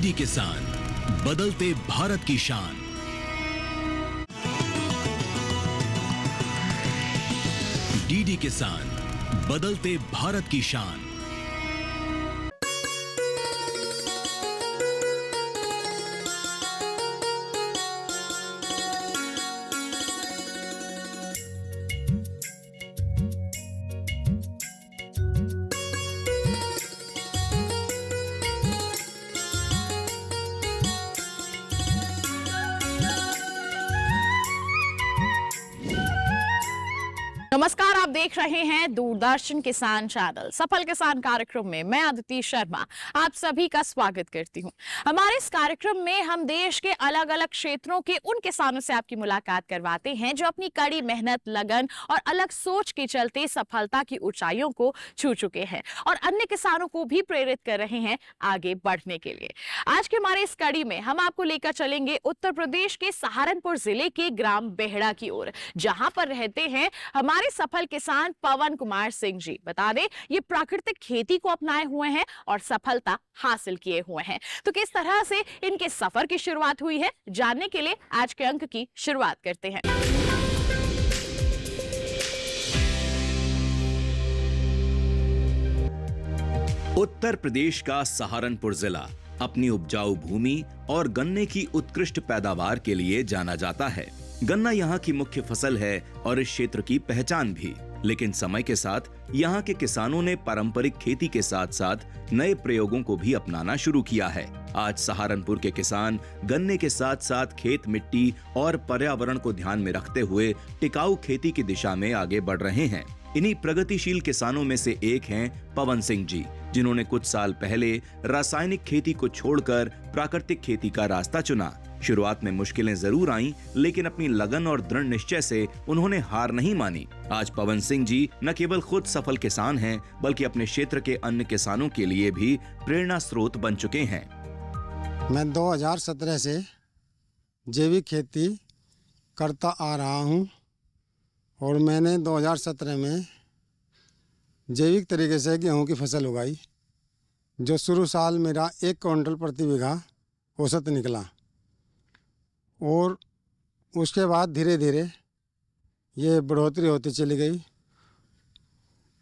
DD किसान, बदलते भारत की शान। डीडी किसान, बदलते भारत की शान। नमस्कार, आप देख रहे हैं दूरदर्शन किसान चैनल। सफल किसान कार्यक्रम में मैं अदिति शर्मा आप सभी का स्वागत करती हूं। हमारे इस कार्यक्रम में हम देश के अलग अलग क्षेत्रों के उन किसानों से आपकी मुलाकात करवाते हैं जो अपनी कड़ी मेहनत, लगन और अलग सोच के चलते सफलता की ऊंचाइयों को छू चुके हैं और अन्य किसानों को भी प्रेरित कर रहे हैं आगे बढ़ने के लिए। आज के हमारे इस कड़ी में हम आपको लेकर चलेंगे उत्तर प्रदेश के सहारनपुर जिले के ग्राम बेहड़ा की ओर, जहां पर रहते हैं हमारे सफल किसान पवन कुमार सिंह जी। बता दें, ये प्राकृतिक खेती को अपनाए हुए हैं और सफलता हासिल किए हुए हैं। तो किस तरह से इनके सफर की शुरुआत हुई है, जानने के लिए आज के अंक की शुरुआत करते हैं। उत्तर प्रदेश का सहारनपुर जिला अपनी उपजाऊ भूमि और गन्ने की उत्कृष्ट पैदावार के लिए जाना जाता है। गन्ना यहाँ की मुख्य फसल है और इस क्षेत्र की पहचान भी। लेकिन समय के साथ यहाँ के किसानों ने पारंपरिक खेती के साथ साथ नए प्रयोगों को भी अपनाना शुरू किया है। आज सहारनपुर के किसान गन्ने के साथ साथ खेत मिट्टी और पर्यावरण को ध्यान में रखते हुए टिकाऊ खेती की दिशा में आगे बढ़ रहे हैं। इन्हीं प्रगतिशील किसानों में से एक हैं पवन सिंह जी, जिन्होंने कुछ साल पहले रासायनिक खेती को छोड़कर प्राकृतिक खेती का रास्ता चुना। शुरुआत में मुश्किलें जरूर आईं, लेकिन अपनी लगन और दृढ़ निश्चय से उन्होंने हार नहीं मानी। आज पवन सिंह जी न केवल खुद सफल किसान हैं, बल्कि अपने क्षेत्र के अन्य किसानों के लिए भी प्रेरणा स्रोत बन चुके हैं। मैं 2017 से जैविक खेती करता आ रहा हूं और मैंने 2017 में जैविक तरीके से गेहूं की फसल उगाई, जो शुरू साल मेरा 1 क्विंटल प्रति बीघा औसत निकला। और उसके बाद धीरे धीरे ये बढ़ोतरी होती चली गई।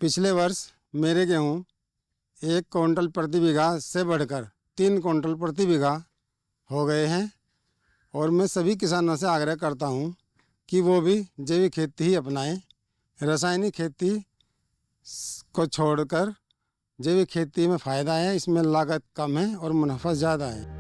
पिछले वर्ष मेरे गेहूँ 1 क्विंटल प्रति बीघा से बढ़कर 3 क्विंटल प्रति बीघा हो गए हैं। और मैं सभी किसानों से आग्रह करता हूँ कि वो भी जैविक खेती ही अपनाएं। रासायनिक खेती को छोड़कर जैविक खेती में फ़ायदा है, इसमें लागत कम है और मुनाफा ज़्यादा है।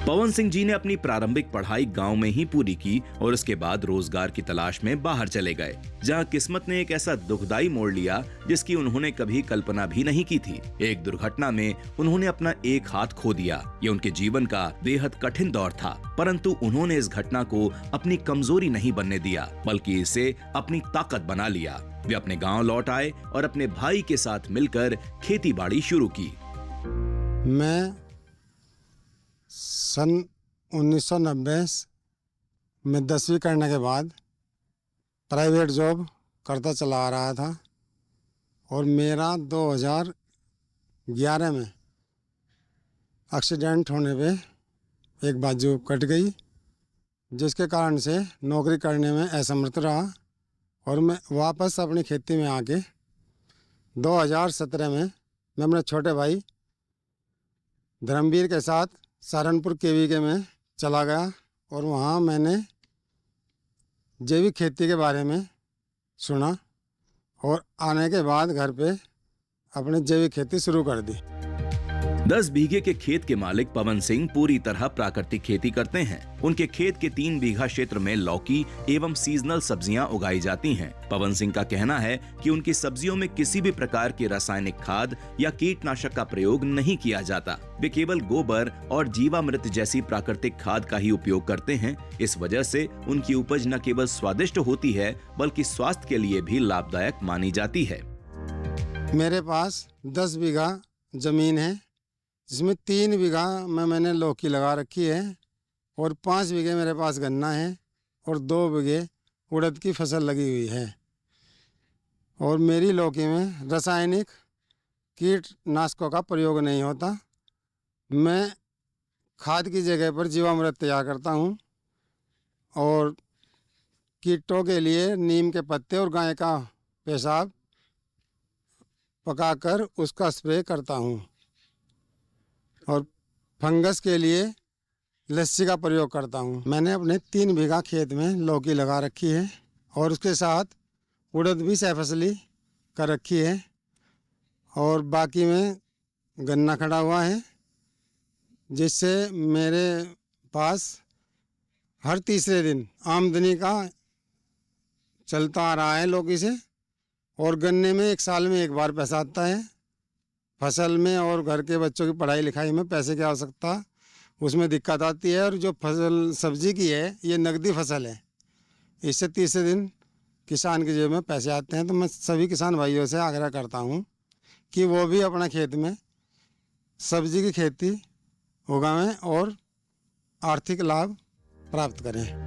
पवन सिंह जी ने अपनी प्रारंभिक पढ़ाई गांव में ही पूरी की और उसके बाद रोजगार की तलाश में बाहर चले गए, जहां किस्मत ने एक ऐसा दुखदाई मोड़ लिया जिसकी उन्होंने कभी कल्पना भी नहीं की थी। एक दुर्घटना में उन्होंने अपना एक हाथ खो दिया। ये उनके जीवन का बेहद कठिन दौर था, परंतु उन्होंने इस घटना को अपनी कमजोरी नहीं बनने दिया, बल्कि इसे अपनी ताकत बना लिया। वे अपने गाँव लौट आए और अपने भाई के साथ मिलकर खेती बाड़ी शुरू की। मैं सन 1990 में 10वीं करने के बाद प्राइवेट जॉब करता चला आ रहा था और मेरा 2011 में एक्सीडेंट होने पे एक बाजू कट गई, जिसके कारण से नौकरी करने में असमर्थ रहा और मैं वापस अपनी खेती में आके 2017 में मैं अपने छोटे भाई धर्मवीर के साथ सहारनपुर केवीके में चला गया और वहाँ मैंने जैविक खेती के बारे में सुना और आने के बाद घर पे अपनी जैविक खेती शुरू कर दी। 10 बीघे के खेत के मालिक पवन सिंह पूरी तरह प्राकृतिक खेती करते हैं। उनके खेत के 3 बीघा क्षेत्र में लौकी एवं सीजनल सब्जियां उगाई जाती हैं। पवन सिंह का कहना है कि उनकी सब्जियों में किसी भी प्रकार की रासायनिक खाद या कीटनाशक का प्रयोग नहीं किया जाता। वे केवल गोबर और जीवामृत जैसी प्राकृतिक खाद का ही उपयोग करते हैं। इस वजह से उनकी उपज न केवल स्वादिष्ट होती है, बल्कि स्वास्थ्य के लिए भी लाभदायक मानी जाती है। मेरे पास 10 बीघा जमीन है, जिसमें 3 बीघा में मैंने लौकी लगा रखी है और 5 बीघे मेरे पास गन्ना है और 2 बीघे उड़द की फसल लगी हुई है। और मेरी लौकी में रासायनिक कीटनाशकों का प्रयोग नहीं होता। मैं खाद की जगह पर जीवामृत तैयार करता हूँ और कीटों के लिए नीम के पत्ते और गाय का पेशाब पकाकर उसका स्प्रे करता हूँ और फंगस के लिए लस्सी का प्रयोग करता हूँ। मैंने अपने 3 बीघा खेत में लौकी लगा रखी है और उसके साथ उड़द भी सहफसली कर रखी है और बाकी में गन्ना खड़ा हुआ है, जिससे मेरे पास हर तीसरे दिन आमदनी का चलता आ रहा है लौकी से। और गन्ने में 1 साल में 1 बार पैसा आता है। फसल में और घर के बच्चों की पढ़ाई लिखाई में पैसे की आवश्यकता उसमें दिक्कत आती है। और जो फसल सब्जी की है ये नकदी फसल है, इससे तीसरे दिन किसान की जेब में पैसे आते हैं। तो मैं सभी किसान भाइयों से आग्रह करता हूँ कि वो भी अपना खेत में सब्जी की खेती उगाएं और आर्थिक लाभ प्राप्त करें।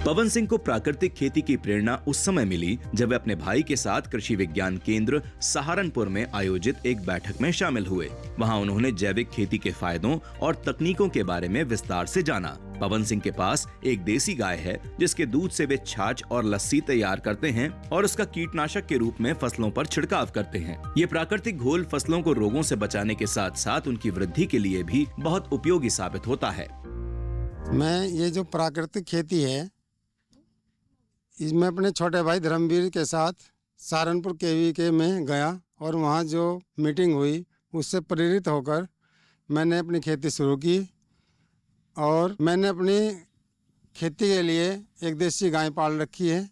पवन सिंह को प्राकृतिक खेती की प्रेरणा उस समय मिली जब वे अपने भाई के साथ कृषि विज्ञान केंद्र सहारनपुर में आयोजित एक बैठक में शामिल हुए। वहां उन्होंने जैविक खेती के फायदों और तकनीकों के बारे में विस्तार से जाना। पवन सिंह के पास एक देसी गाय है जिसके दूध से वे छाछ और लस्सी तैयार करते हैं और उसका कीटनाशक के रूप में फसलों पर छिड़काव करते हैं। ये प्राकृतिक घोल फसलों को रोगों से बचाने के साथ साथ उनकी वृद्धि के लिए भी बहुत उपयोगी साबित होता है। मैं ये जो प्राकृतिक खेती है इसमें अपने छोटे भाई धर्मवीर के साथ सहारनपुर KVK में गया और वहाँ जो मीटिंग हुई उससे प्रेरित होकर मैंने अपनी खेती शुरू की। और मैंने अपनी खेती के लिए एक देसी गाय पाल रखी है,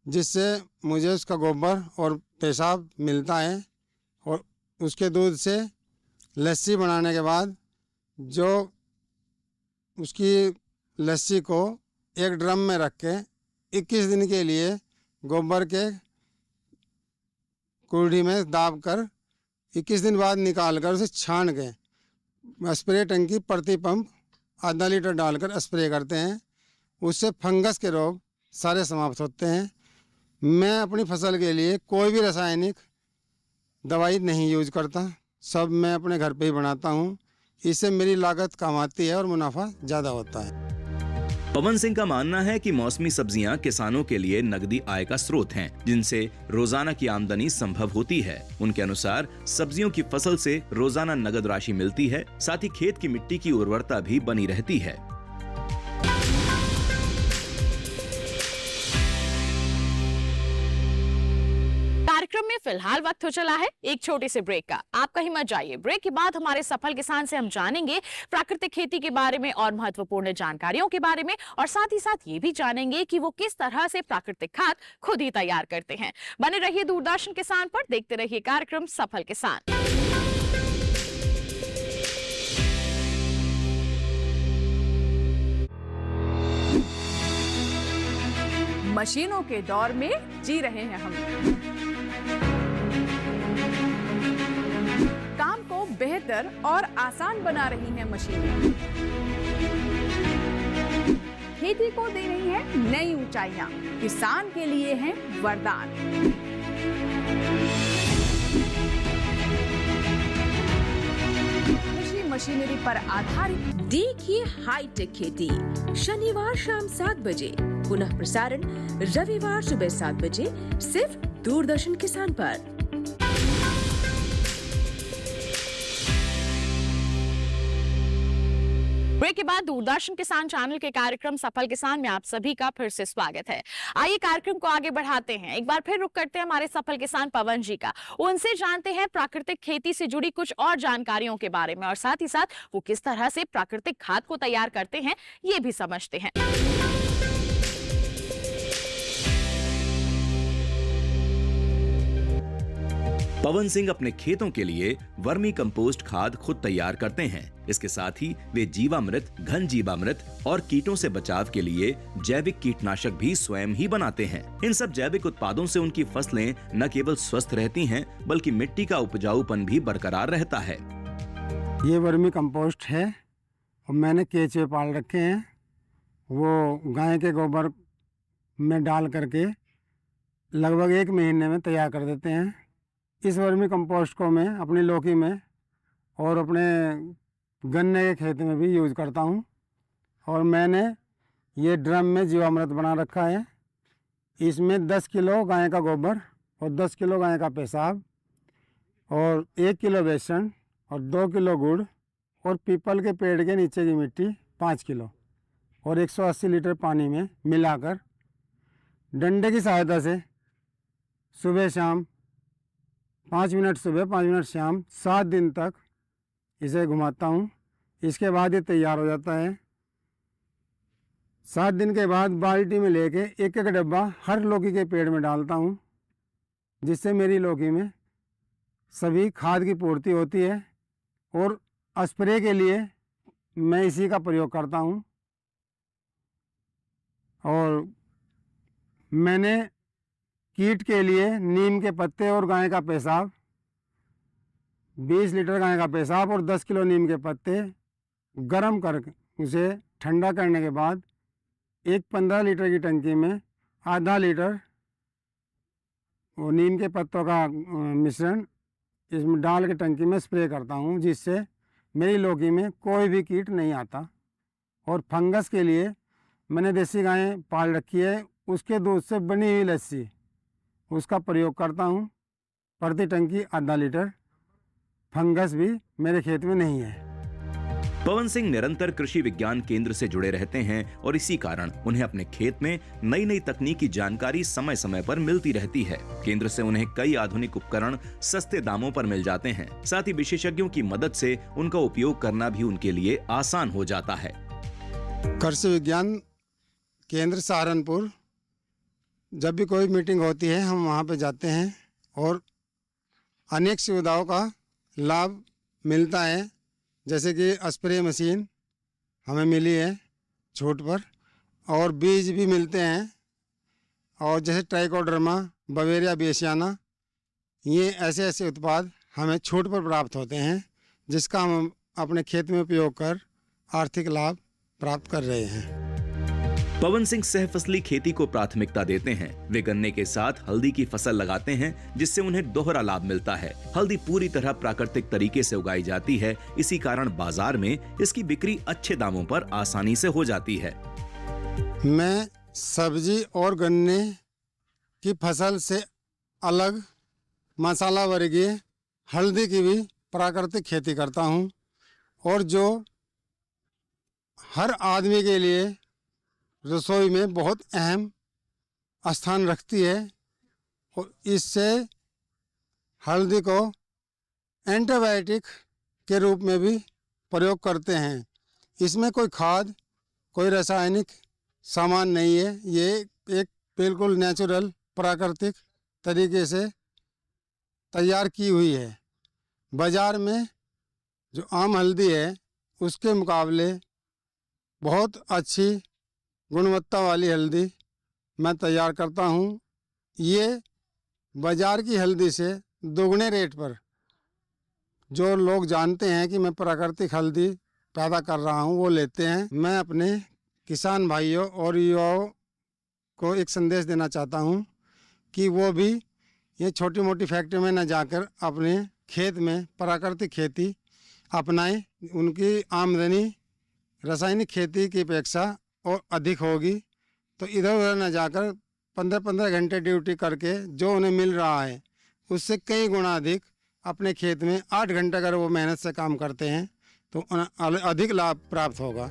जिससे मुझे उसका गोबर और पेशाब मिलता है और उसके दूध से लस्सी बनाने के बाद जो उसकी लस्सी को एक ड्रम में रख के 21 दिन के लिए गोबर के कुल्डी में दाब कर 21 दिन बाद निकाल कर उसे छान के स्प्रे टंकी प्रति पंप आधा लीटर डालकर स्प्रे करते हैं। उससे फंगस के रोग सारे समाप्त होते हैं। मैं अपनी फसल के लिए कोई भी रासायनिक दवाई नहीं यूज करता, सब मैं अपने घर पे ही बनाता हूँ। इससे मेरी लागत कम आती है और मुनाफा ज़्यादा होता है। पवन सिंह का मानना है कि मौसमी सब्जियां किसानों के लिए नकदी आय का स्रोत हैं, जिनसे रोजाना की आमदनी संभव होती है। उनके अनुसार सब्जियों की फसल से रोजाना नगद राशि मिलती है, साथ ही खेत की मिट्टी की उर्वरता भी बनी रहती है। कार्यक्रम में फिलहाल वक्त हो चला है एक छोटे से ब्रेक का। आप कहीं मत जाइए। ब्रेक के बाद हमारे सफल किसान से हम जानेंगे प्राकृतिक खेती के बारे में और महत्वपूर्ण जानकारियों के बारे में, और साथ ही साथ ये भी जानेंगे कि वो किस तरह से प्राकृतिक खाद खुद ही तैयार करते हैं। बने रहिए दूरदर्शन किसान पर, देखते रहिए कार्यक्रम सफल किसान। मशीनों के दौर में जी रहे हैं हम। काम को बेहतर और आसान बना रही हैं मशीनें। खेती को दे रही है नई ऊंचाइयां, किसान के लिए है वरदान। कृषि मशीनरी पर आधारित देखिए हाईटेक खेती, शनिवार शाम 7 बजे, पुनः प्रसारण रविवार सुबह 7 बजे, सिर्फ दूरदर्शन किसान पर। ब्रेक के बाद दूरदर्शन किसान चैनल के कार्यक्रम सफल किसान में आप सभी का फिर से स्वागत है। आइए कार्यक्रम को आगे बढ़ाते हैं। एक बार फिर रुक करते हैं हमारे सफल किसान पवन जी का। उनसे जानते हैं प्राकृतिक खेती से जुड़ी कुछ और जानकारियों के बारे में, और साथ ही साथ वो किस तरह से प्राकृतिक खाद को तैयार करते हैं ये भी समझते हैं। पवन सिंह अपने खेतों के लिए वर्मी कंपोस्ट खाद खुद तैयार करते हैं। इसके साथ ही वे जीवामृत, घन जीवामृत और कीटों से बचाव के लिए जैविक कीटनाशक भी स्वयं ही बनाते हैं। इन सब जैविक उत्पादों से उनकी फसलें न केवल स्वस्थ रहती हैं, बल्कि मिट्टी का उपजाऊपन भी बरकरार रहता है। ये वर्मी कंपोस्ट है और मैंने केचुए पाल रखे हैं। वो गाय के गोबर में डाल करके लगभग 1 महीने में तैयार कर देते हैं। इस वर्मी कंपोस्ट को मैं अपनी लौकी में और अपने गन्ने के खेत में भी यूज़ करता हूँ। और मैंने ये ड्रम में जीवामृत बना रखा है। इसमें 10 किलो गाय का गोबर और 10 किलो गाय का पेशाब और 1 किलो बेसन और 2 किलो गुड़ और पीपल के पेड़ के नीचे की मिट्टी 5 किलो और 180 लीटर पानी में मिलाकर डंडे की सहायता से सुबह शाम 5 मिनट सुबह 5 मिनट शाम 7 दिन तक इसे घुमाता हूँ। इसके बाद ये तैयार हो जाता है। 7 दिन के बाद बाल्टी में लेके एक एक डब्बा हर लौकी के पेड़ में डालता हूँ, जिससे मेरी लौकी में सभी खाद की पूर्ति होती है। और स्प्रे के लिए मैं इसी का प्रयोग करता हूँ। और मैंने कीट के लिए नीम के पत्ते और गाय का पेशाब 20 लीटर गाय का पेशाब और 10 किलो नीम के पत्ते गर्म करके उसे ठंडा करने के बाद एक 15 लीटर की टंकी में आधा लीटर वो नीम के पत्तों का मिश्रण इसमें डाल के टंकी में स्प्रे करता हूँ, जिससे मेरी लौकी में कोई भी कीट नहीं आता। और फंगस के लिए मैंने देसी गाय पाल रखी है, उसके दूध से बनी हुई लस्सी उसका प्रयोग करता हूँ। प्रति टंकी आधा लीटर। फंगस भी मेरे खेत में नहीं है। पवन सिंह निरंतर कृषि विज्ञान केंद्र से जुड़े रहते हैं और इसी कारण उन्हें अपने खेत में नई नई तकनीकी जानकारी समय समय पर मिलती रहती है। केंद्र से उन्हें कई आधुनिक उपकरण सस्ते दामों पर मिल जाते हैं। साथ ही विशेषज्ञों की मदद से उनका उपयोग करना भी उनके लिए आसान हो जाता है। कृषि विज्ञान केंद्र सहारनपुर, जब भी कोई मीटिंग होती है हम वहाँ पे जाते हैं और अनेक सुविधाओं का लाभ मिलता है। जैसे कि स्प्रे मशीन हमें मिली है छूट पर, और बीज भी मिलते हैं। और जैसे ट्राइकोडर्मा, बवेरिया बेसियाना, ये ऐसे ऐसे उत्पाद हमें छूट पर प्राप्त होते हैं, जिसका हम अपने खेत में उपयोग कर आर्थिक लाभ प्राप्त कर रहे हैं। पवन सिंह सहफसली खेती को प्राथमिकता देते हैं। वे गन्ने के साथ हल्दी की फसल लगाते हैं, जिससे उन्हें दोहरा लाभ मिलता है। हल्दी पूरी तरह प्राकृतिक तरीके से उगाई जाती है, इसी कारण बाजार में इसकी बिक्री अच्छे दामों पर आसानी से हो जाती है। मैं सब्जी और गन्ने की फसल से अलग मसाला वर्गीय हल्दी की भी प्राकृतिक खेती करता हूँ, और जो हर आदमी के लिए रसोई में बहुत अहम स्थान रखती है। और इससे हल्दी को एंटीबायोटिक के रूप में भी प्रयोग करते हैं। इसमें कोई खाद, कोई रासायनिक सामान नहीं है। ये एक बिल्कुल नेचुरल प्राकृतिक तरीके से तैयार की हुई है। बाज़ार में जो आम हल्दी है उसके मुकाबले बहुत अच्छी गुणवत्ता वाली हल्दी मैं तैयार करता हूँ। ये बाज़ार की हल्दी से दोगुने रेट पर जो लोग जानते हैं कि मैं प्राकृतिक हल्दी पैदा कर रहा हूँ वो लेते हैं। मैं अपने किसान भाइयों और युवाओं को एक संदेश देना चाहता हूँ कि वो भी ये छोटी मोटी फैक्ट्री में न जाकर अपने खेत में प्राकृतिक खेती अपनाएं। उनकी आमदनी रासायनिक खेती की अपेक्षा और अधिक होगी। तो इधर उधर न जाकर 15-15 घंटे ड्यूटी करके जो उन्हें मिल रहा है उससे कई गुना अधिक अपने खेत में 8 घंटे अगर वो मेहनत से काम करते हैं तो उन्हें अधिक लाभ प्राप्त होगा।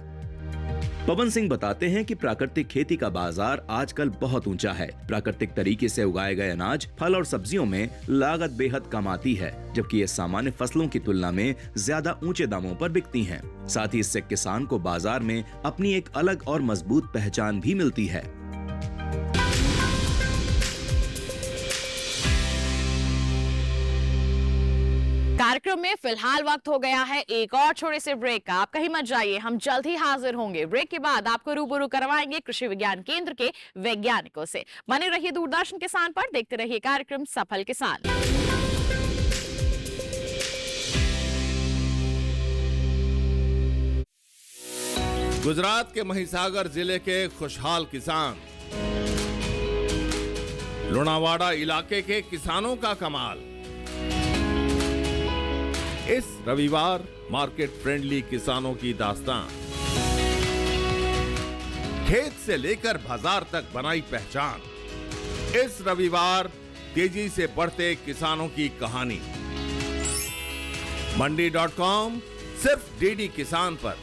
पवन सिंह बताते हैं कि प्राकृतिक खेती का बाजार आजकल बहुत ऊंचा है। प्राकृतिक तरीके से उगाए गए अनाज, फल और सब्जियों में लागत बेहद कम आती है, जबकि ये सामान्य फसलों की तुलना में ज्यादा ऊंचे दामों पर बिकती हैं। साथ ही इससे किसान को बाजार में अपनी एक अलग और मजबूत पहचान भी मिलती है। कार्यक्रम में फिलहाल वक्त हो गया है एक और छोटे से ब्रेक का। आप कहीं मत जाइए, हम जल्द ही हाजिर होंगे। ब्रेक के बाद आपको रूबरू करवाएंगे कृषि विज्ञान केंद्र के वैज्ञानिकों से। बने रहिए दूरदर्शन किसान पर, देखते रहिए कार्यक्रम सफल किसान। गुजरात के महिसागर जिले के खुशहाल किसान, लुणावाड़ा इलाके के किसानों का कमाल। इस रविवार मार्केट फ्रेंडली किसानों की दास्तान, खेत से लेकर बाजार तक बनाई पहचान। इस रविवार तेजी से बढ़ते किसानों की कहानी। मंडी.com सिर्फ डीडी किसान पर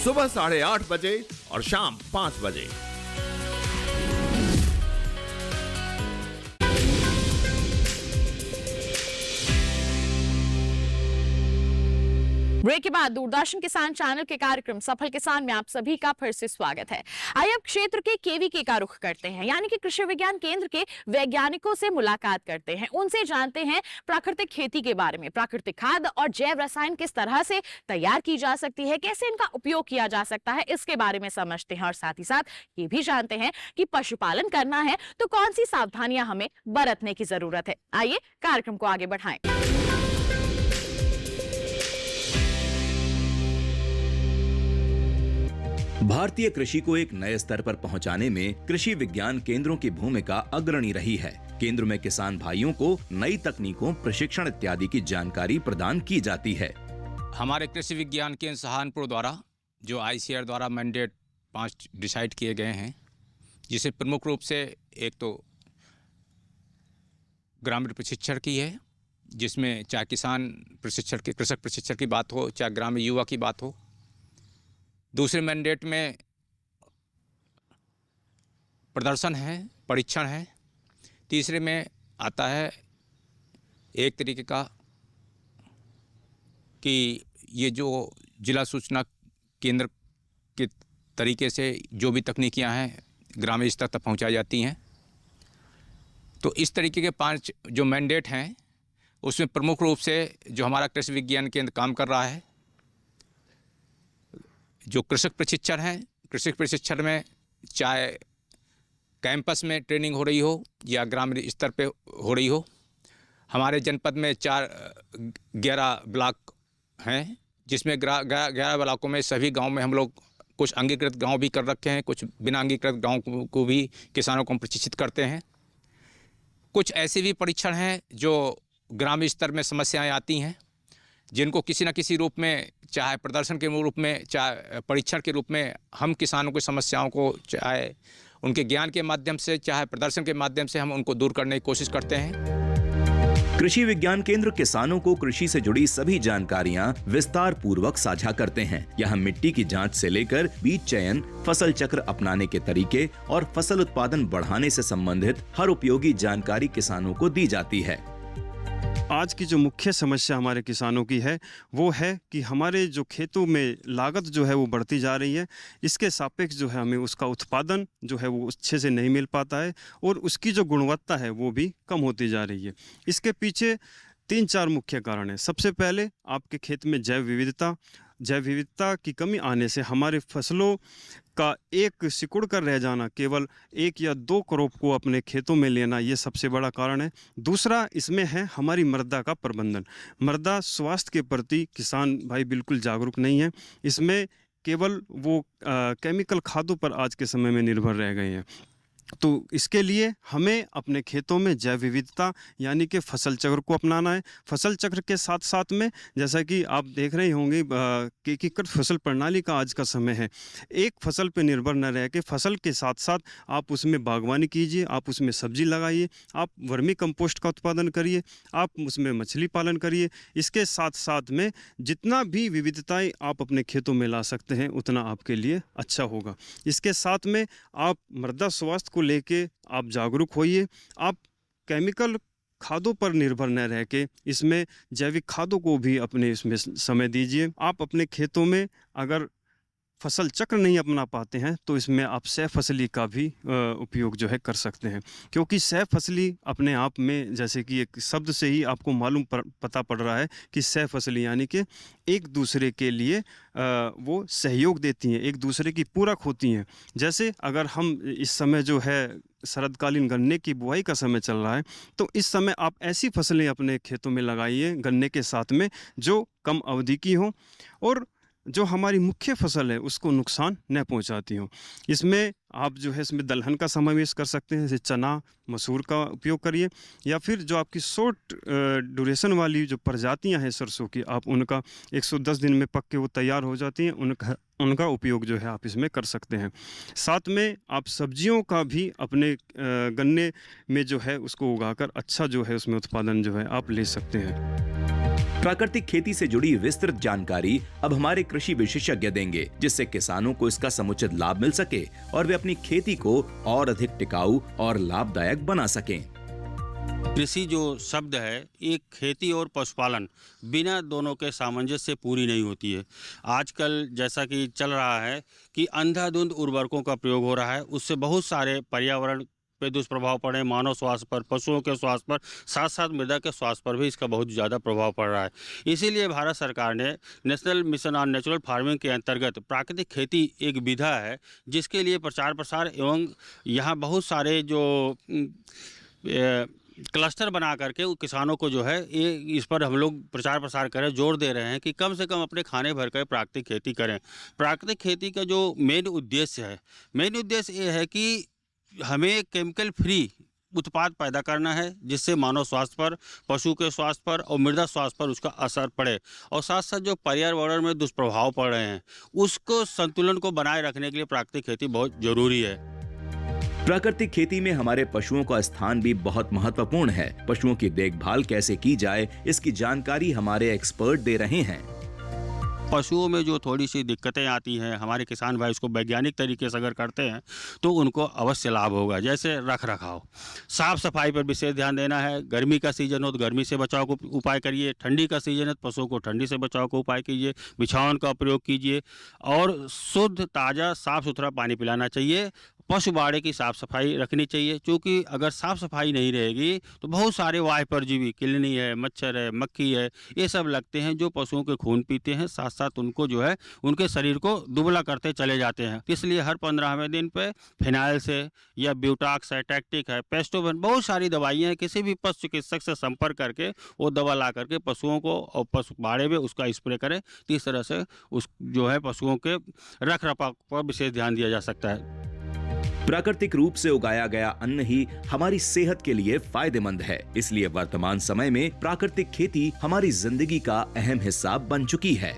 सुबह 8:30 बजे और शाम 5 बजे। ब्रेक के बाद दूरदर्शन किसान चैनल के कार्यक्रम सफल किसान में आप सभी का फिर से स्वागत है। आइए अब क्षेत्र के केवीके का रुख करते हैं, यानी कि कृषि विज्ञान केंद्र के वैज्ञानिकों से मुलाकात करते हैं। उनसे जानते हैं प्राकृतिक खेती के बारे में, प्राकृतिक खाद और जैव रसायन किस तरह से तैयार की जा सकती है, कैसे इनका उपयोग किया जा सकता है, इसके बारे में समझते हैं। और साथ ही साथ ये भी जानते हैं कि पशुपालन करना है तो कौन सी सावधानियां हमें बरतने की जरूरत है। आइए कार्यक्रम को आगे बढ़ाएं। भारतीय कृषि को एक नए स्तर पर पहुंचाने में कृषि विज्ञान केंद्रों की भूमिका अग्रणी रही है। केंद्र में किसान भाइयों को नई तकनीकों, प्रशिक्षण इत्यादि की जानकारी प्रदान की जाती है। हमारे कृषि विज्ञान केंद्र सहारनपुर द्वारा जो ICAR द्वारा मैंडेट 5 डिसाइड किए गए हैं, जिसे प्रमुख रूप से एक तो ग्रामीण प्रशिक्षण की है, जिसमें चाहे किसान प्रशिक्षण की, कृषक प्रशिक्षण की बात हो, चाहे ग्रामीण युवा की बात हो। दूसरे मैंडेट में प्रदर्शन है, परीक्षण है। तीसरे में आता है एक तरीके का कि ये जो जिला सूचना केंद्र के तरीके से जो भी तकनीकियां हैं ग्रामीण स्तर तक पहुंचाई जाती हैं। तो इस तरीके के 5 जो मैंडेट हैं उसमें प्रमुख रूप से जो हमारा कृषि विज्ञान केंद्र काम कर रहा है, जो कृषक प्रशिक्षण है, कृषि प्रशिक्षण में चाहे कैंपस में ट्रेनिंग हो रही हो या ग्रामीण स्तर पे हो रही हो। हमारे जनपद में 11 ब्लॉक हैं, जिसमें 11 ब्लॉकों में सभी गांव में हम लोग कुछ अंगीकृत गांव भी कर रखे हैं, कुछ बिना अंगीकृत गांव को भी किसानों को प्रशिक्षित करते हैं। कुछ ऐसे भी परीक्षण हैं जो ग्रामीण स्तर में समस्याएं आती हैं, जिनको किसी न किसी रूप में, चाहे प्रदर्शन के रूप में, चाहे परीक्षण के रूप में, हम किसानों की समस्याओं को चाहे उनके ज्ञान के माध्यम से, चाहे प्रदर्शन के माध्यम से हम उनको दूर करने की कोशिश करते हैं। कृषि विज्ञान केंद्र किसानों को कृषि से जुड़ी सभी जानकारियां विस्तार पूर्वक साझा करते हैं। यहाँ मिट्टी की जांच से लेकर बीज चयन, फसल चक्र अपनाने के तरीके और फसल उत्पादन बढ़ाने से संबंधित हर उपयोगी जानकारी किसानों को दी जाती है। आज की जो मुख्य समस्या हमारे किसानों की है वो है कि हमारे जो खेतों में लागत जो है वो बढ़ती जा रही है। इसके सापेक्ष जो है हमें उसका उत्पादन जो है वो अच्छे से नहीं मिल पाता है और उसकी जो गुणवत्ता है वो भी कम होती जा रही है। इसके पीछे 3-4 मुख्य कारण हैं। सबसे पहले आपके खेत में जैव विविधता की कमी आने से हमारे फसलों का एक सिकुड़ कर रह जाना, केवल 1 या 2 क्रॉप को अपने खेतों में लेना, ये सबसे बड़ा कारण है। दूसरा इसमें है हमारी मृदा का प्रबंधन। मृदा स्वास्थ्य के प्रति किसान भाई बिल्कुल जागरूक नहीं है। इसमें केवल वो केमिकल खादों पर आज के समय में निर्भर रह गए हैं। तो इसके लिए हमें अपने खेतों में जैव विविधता यानी कि फसल चक्र को अपनाना है। फसल चक्र के साथ साथ में जैसा कि आप देख रहे होंगे एकीकृत फसल प्रणाली का आज का समय है। एक फसल पर निर्भर न रह के फसल के साथ साथ आप उसमें बागवानी कीजिए, आप उसमें सब्जी लगाइए, आप वर्मी कंपोस्ट का उत्पादन करिए, आप उसमें मछली पालन करिए। इसके साथ साथ में जितना भी विविधताएं आप अपने खेतों में ला सकते हैं उतना आपके लिए अच्छा होगा। इसके साथ में आप मृदा स्वास्थ्य को लेके आप जागरूक होइए। आप केमिकल खादों पर निर्भर न रह के इसमें जैविक खादों को भी अपने इसमें समय दीजिए। आप अपने खेतों में अगर फसल चक्र नहीं अपना पाते हैं तो इसमें आप सह फसली का भी उपयोग जो है कर सकते हैं, क्योंकि सह फसली अपने आप में जैसे कि एक शब्द से ही आपको मालूम पता पड़ रहा है कि सह फसली यानी कि एक दूसरे के लिए वो सहयोग देती हैं, एक दूसरे की पूरक होती हैं। जैसे अगर हम इस समय जो है शरदकालीन गन्ने की बुआई का समय चल रहा है, तो इस समय आप ऐसी फसलें अपने खेतों में लगाइए गन्ने के साथ में जो कम अवधि की हों और जो हमारी मुख्य फसल है उसको नुकसान न पहुंचाती हो। इसमें आप जो है इसमें दलहन का समावेश कर सकते हैं, जैसे चना मसूर का उपयोग करिए, या फिर जो आपकी शॉर्ट ड्यूरेशन वाली जो प्रजातियां हैं सरसों की, आप उनका 110 दिन में पक के वो तैयार हो जाती हैं, उनका उपयोग जो है आप इसमें कर सकते हैं। साथ में आप सब्जियों का भी अपने गन्ने में जो है उसको उगाकर अच्छा जो है उसमें उत्पादन जो है आप ले सकते हैं। प्राकृतिक खेती से जुड़ी विस्तृत जानकारी अब हमारे कृषि विशेषज्ञ देंगे, जिससे किसानों को इसका समुचित लाभ मिल सके और वे अपनी खेती को और अधिक टिकाऊ और लाभदायक बना सकें। कृषि जो शब्द है, एक खेती और पशुपालन बिना दोनों के सामंजस्य से पूरी नहीं होती है। आजकल जैसा कि चल रहा है कि अंधाधुंध उर्वरकों का प्रयोग हो रहा है, उससे बहुत सारे पर्यावरण पे दुष्प्रभाव पड़े, मानव स्वास्थ्य पर, पशुओं के स्वास्थ्य पर, साथ साथ मृदा के स्वास्थ्य पर भी इसका बहुत ज़्यादा प्रभाव पड़ रहा है। इसीलिए भारत सरकार ने national mission on natural farming के अंतर्गत प्राकृतिक खेती एक विधा है, जिसके लिए प्रचार प्रसार एवं यहाँ बहुत सारे जो क्लस्टर बना करके किसानों को जो है ये इस पर हम लोग प्रचार प्रसार करें, जोर दे रहे हैं कि कम से कम अपने खाने भर कर प्राकृतिक खेती करें। प्राकृतिक खेती का जो मेन उद्देश्य ये है कि हमें केमिकल फ्री उत्पाद पैदा करना है, जिससे मानव स्वास्थ्य पर, पशु के स्वास्थ्य पर और मृदा स्वास्थ्य पर उसका असर पड़े, और साथ साथ जो पर्यावरण में दुष्प्रभाव पड़ रहे हैं उसको संतुलन को बनाए रखने के लिए प्राकृतिक खेती बहुत जरूरी है। प्राकृतिक खेती में हमारे पशुओं का स्थान भी बहुत महत्वपूर्ण है। पशुओं की देखभाल कैसे की जाए, इसकी जानकारी हमारे एक्सपर्ट दे रहे हैं। पशुओं में जो थोड़ी सी दिक्कतें आती हैं, हमारे किसान भाई इसको वैज्ञानिक तरीके से अगर करते हैं तो उनको अवश्य लाभ होगा। जैसे रख रखाव, साफ सफाई पर विशेष ध्यान देना है। गर्मी का सीजन हो तो गर्मी से बचाव को उपाय करिए, ठंडी का सीजन है तो पशुओं को ठंडी से बचाव को उपाय कीजिए, बिछावन का प्रयोग कीजिए और शुद्ध ताज़ा साफ सुथरा पानी पिलाना चाहिए। पशु बाड़े की साफ़ सफाई रखनी चाहिए, क्योंकि अगर साफ़ सफाई नहीं रहेगी तो बहुत सारे वायु परजीवी, किलनी है, मच्छर है, मक्खी है, ये सब लगते हैं जो पशुओं के खून पीते हैं, साथ साथ उनको जो है उनके शरीर को दुबला करते चले जाते हैं। इसलिए हर 15वें दिन पे फिनाइल से या ब्यूटाक्स है, टैक्टिक है, पेस्टोवन, बहुत सारी दवाइयाँ हैं, किसी भी पशु चिकित्सक से संपर्क करके वो दवा ला करके पशुओं को और पशु बाड़े में उसका स्प्रे करें। तो इस तरह से उस जो है पशुओं के रख रखाव पर विशेष ध्यान दिया जा सकता है। प्राकृतिक रूप से उगाया गया अन्न ही हमारी सेहत के लिए फायदेमंद है, इसलिए वर्तमान समय में प्राकृतिक खेती हमारी जिंदगी का अहम हिस्सा बन चुकी है।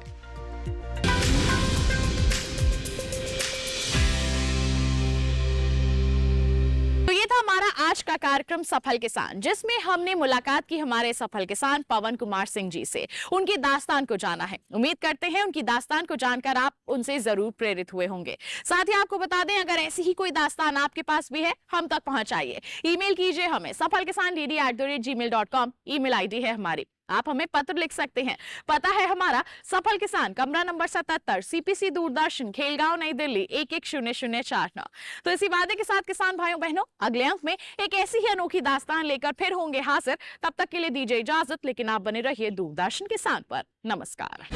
हमारा आज का कार्यक्रम सफल किसान, जिसमें हमने मुलाकात की हमारे सफल किसान पवन कुमार सिंह जी से। उनकी दास्तान को जाना है। उम्मीद करते हैं उनकी दास्तान को जानकर आप उनसे जरूर प्रेरित हुए होंगे। साथ ही आपको बता दें, अगर ऐसी ही कोई दास्तान आपके पास भी है, हम तक पहुंचाइए। ईमेल कीजिए हमें safalkisan@gmail.com ईमेल आईडी है हमारी। आप हमें पत्र लिख सकते हैं। पता है हमारा सफल किसान, कमरा नंबर 77, CPC दूरदर्शन, खेलगांव, नई दिल्ली 110049। तो इसी वादे के साथ किसान भाइयों बहनों, अगले अंक में एक ऐसी ही अनोखी दास्तान लेकर फिर होंगे हाजिर। तब तक के लिए दीजिए इजाजत, लेकिन आप बने रहिए दूरदर्शन किसान पर। नमस्कार।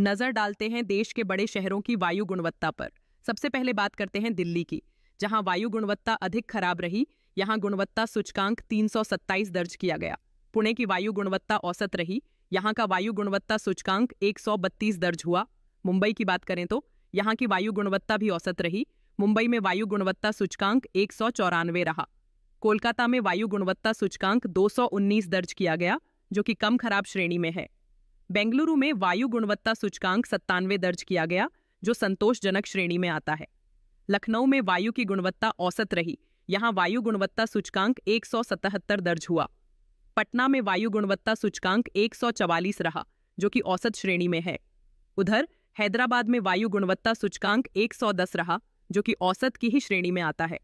नजर डालते हैं देश के बड़े शहरों की वायु गुणवत्ता पर। सबसे पहले बात करते हैं दिल्ली की, जहां वायु गुणवत्ता अधिक खराब रही। यहां गुणवत्ता सूचकांक 327 दर्ज किया गया। पुणे की वायु गुणवत्ता औसत रही। यहां का वायु गुणवत्ता सूचकांक 132 दर्ज हुआ। मुंबई की बात करें तो यहां की वायु गुणवत्ता भी औसत रही। मुंबई में वायु गुणवत्ता सूचकांक 194 रहा। कोलकाता में वायु गुणवत्ता सूचकांक 219 दर्ज किया गया, जो कि कम खराब श्रेणी में है। बेंगलुरु में वायु गुणवत्ता सूचकांक 97 दर्ज किया गया, जो संतोषजनक श्रेणी में आता है। लखनऊ में वायु की गुणवत्ता औसत रही। यहां वायु गुणवत्ता सूचकांक 177 दर्ज हुआ। पटना में वायु गुणवत्ता सूचकांक 144 रहा, जो कि औसत श्रेणी में है। उधर हैदराबाद में वायु गुणवत्ता सूचकांक 110 रहा, जो कि औसत की ही श्रेणी में आता है।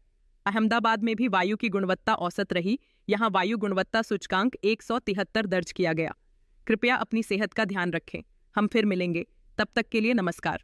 अहमदाबाद में भी वायु की गुणवत्ता औसत रही। यहां वायु गुणवत्ता सूचकांक 173 दर्ज किया गया। कृपया अपनी सेहत का ध्यान रखें। हम फिर मिलेंगे, तब तक के लिए नमस्कार।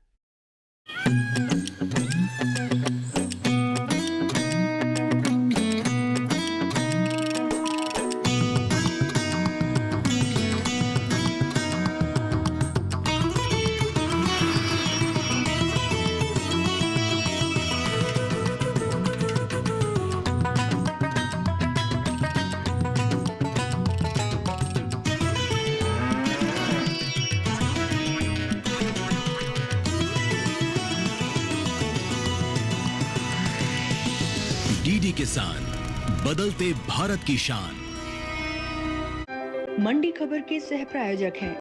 डीडी किसान, बदलते भारत की शान। मंडी खबर के सह प्रायोजक हैं